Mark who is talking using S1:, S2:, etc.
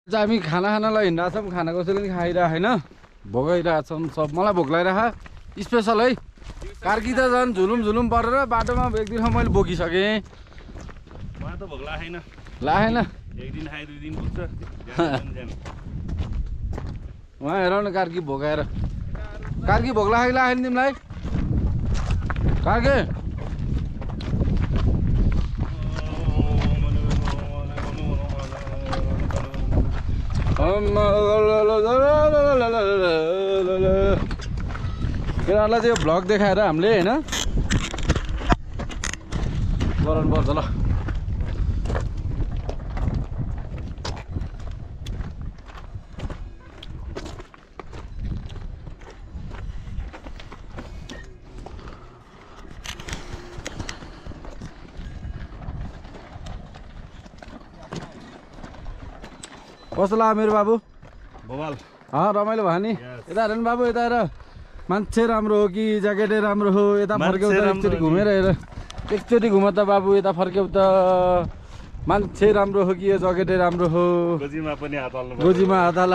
S1: हामी खाना खानालाई हिँड्दा छौँ खाना कसैले पनि खाइरहेको होइन भोगाइरहेको छौँ सब मलाई भोक लागिरह स्पेसल है कार्की त झन् झुलुम झुलुम परेर बाटोमा एक दिन मैले बोकिसकेँ लागेन उहाँ हेर न कार्की भोगाएर कार्की भोक लागेन तिमीलाई कार्के केटाहरूलाई चाहिँ भ्लग देखाएर हामीले होइन गराउनु पर्छ ल कस्तो लाग्यो मेरो बाबु
S2: बवाल
S1: रमाइलो भयो नि यता हेर नि बाबु यता हेर मान्छे राम्रो हो कि ज्याकेटै राम्रो हो यता फर्क्यौ त एकचोटि घुमेर हेर एकचोटि घुम त बाबु यता फर्क्यौ त मान्छे राम्रो हो कि यो ज्याकेटै राम्रो हो
S2: गोजीमा पनि हात हाल्नु
S1: गोजीमा हात हाल